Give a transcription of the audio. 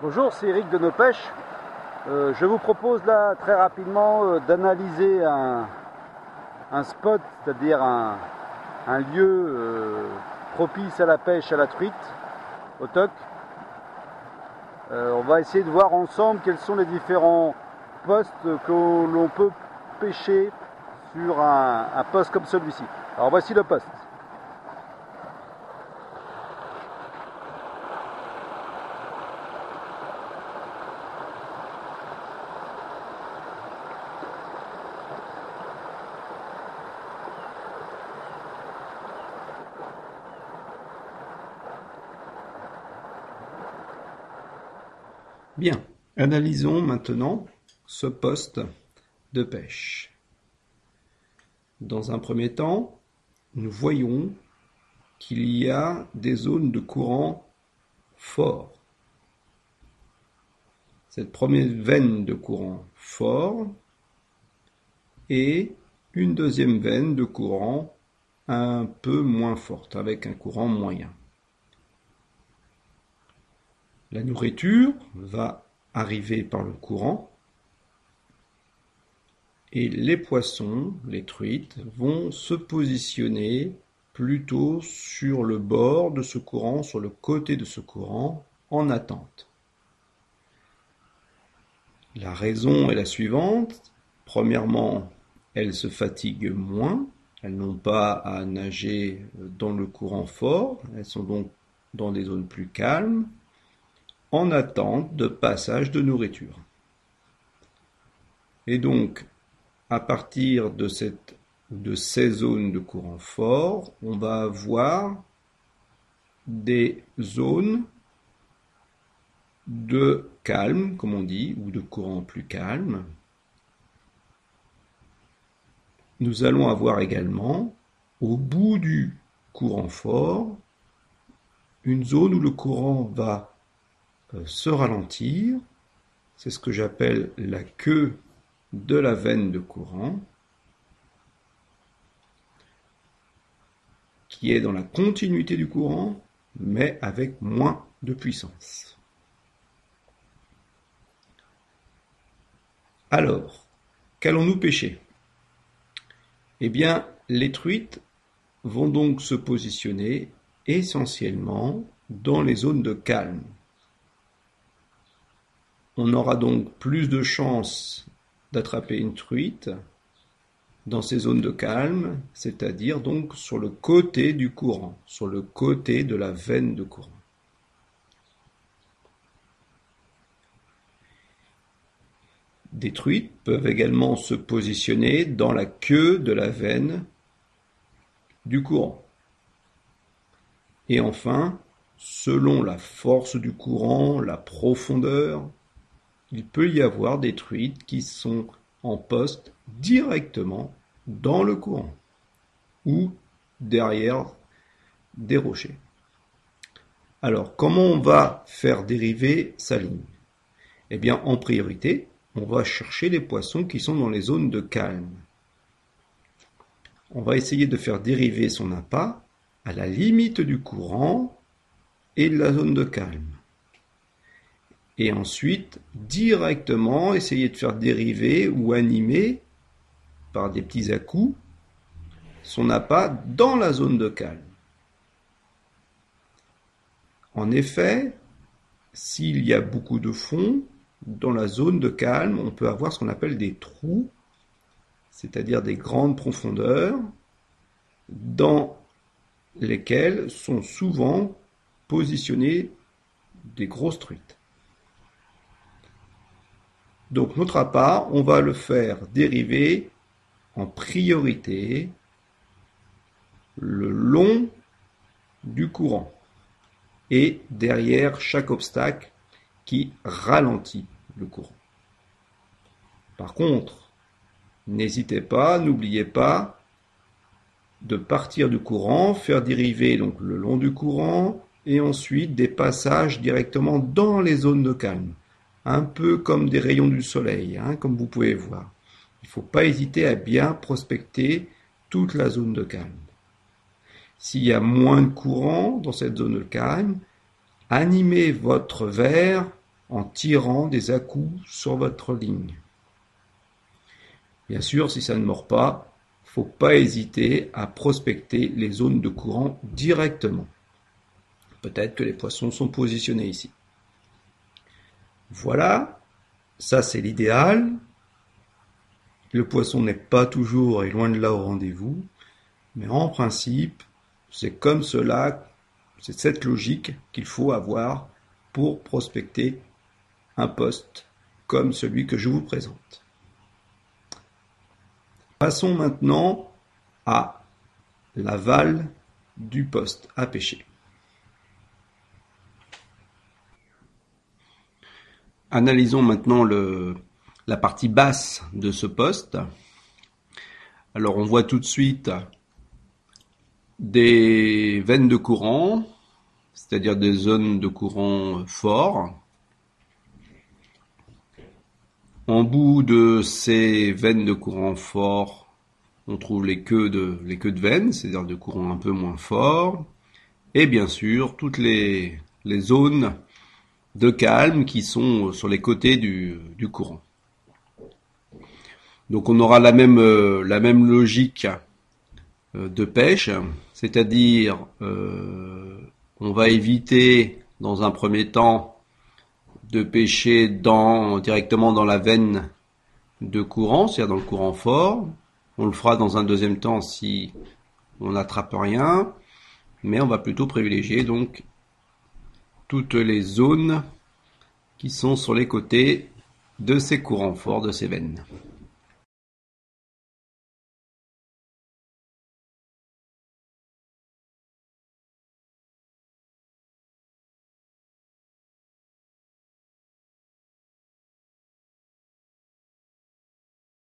Bonjour, c'est Eric de Nos Pêches. Je vous propose là très rapidement d'analyser un spot, c'est-à-dire un lieu propice à la pêche à la truite, au toc. On va essayer de voir ensemble quels sont les différents postes que l'on peut pêcher sur un poste comme celui-ci. Alors voici le poste. Bien, analysons maintenant ce poste de pêche. Dans un premier temps, nous voyons qu'il y a des zones de courant fort. Cette première veine de courant fort et une deuxième veine de courant un peu moins forte, avec un courant moyen. La nourriture va arriver par le courant et les poissons, les truites, vont se positionner plutôt sur le bord de ce courant, sur le côté de ce courant, en attente. La raison est la suivante. Premièrement, elles se fatiguent moins, elles n'ont pas à nager dans le courant fort, elles sont donc dans des zones plus calmes, en attente de passage de nourriture. Et donc, à partir de ces zones de courant fort, on va avoir des zones de calme, comme on dit, ou de courant plus calme. Nous allons avoir également, au bout du courant fort, une zone où le courant va se ralentir, c'est ce que j'appelle la queue de la veine de courant, qui est dans la continuité du courant, mais avec moins de puissance. Alors, qu'allons-nous pêcher? Eh bien, les truites vont donc se positionner essentiellement dans les zones de calme. On aura donc plus de chances d'attraper une truite dans ces zones de calme, c'est-à-dire donc sur le côté du courant, sur le côté de la veine de courant. Des truites peuvent également se positionner dans la queue de la veine du courant. Et enfin, selon la force du courant, la profondeur, il peut y avoir des truites qui sont en poste directement dans le courant ou derrière des rochers. Alors, comment on va faire dériver sa ligne? Eh bien, en priorité, on va chercher les poissons qui sont dans les zones de calme. On va essayer de faire dériver son appât à la limite du courant et de la zone de calme. Et ensuite, directement, essayer de faire dériver ou animer, par des petits à-coups, son appât dans la zone de calme. En effet, s'il y a beaucoup de fond, dans la zone de calme, on peut avoir ce qu'on appelle des trous, c'est-à-dire des grandes profondeurs, dans lesquelles sont souvent positionnées des grosses truites. Donc notre appât, on va le faire dériver en priorité le long du courant et derrière chaque obstacle qui ralentit le courant. Par contre, n'oubliez pas de partir du courant, faire dériver donc le long du courant et ensuite des passages directement dans les zones de calme. Un peu comme des rayons du soleil, comme vous pouvez voir. Il ne faut pas hésiter à bien prospecter toute la zone de calme. S'il y a moins de courant dans cette zone de calme, animez votre verre en tirant des à-coups sur votre ligne. Bien sûr, si ça ne mord pas, faut pas hésiter à prospecter les zones de courant directement. Peut-être que les poissons sont positionnés ici. Voilà, ça c'est l'idéal. Le poisson n'est pas toujours et loin de là au rendez-vous, mais en principe, c'est comme cela, c'est cette logique qu'il faut avoir pour prospecter un poste comme celui que je vous présente. Passons maintenant à l'aval du poste à pêcher. Analysons maintenant la partie basse de ce poste. Alors on voit tout de suite des veines de courant, c'est-à-dire des zones de courant fort. En bout de ces veines de courant fort, on trouve les queues de veines, c'est-à-dire de courant un peu moins fort. Et bien sûr, toutes les zones de calme qui sont sur les côtés du courant. Donc on aura la même logique de pêche, c'est-à-dire on va éviter dans un premier temps de pêcher directement dans la veine de courant, c'est-à-dire dans le courant fort. On le fera dans un deuxième temps si on n'attrape rien, mais on va plutôt privilégier donc toutes les zones qui sont sur les côtés de ces courants forts, de ces veines.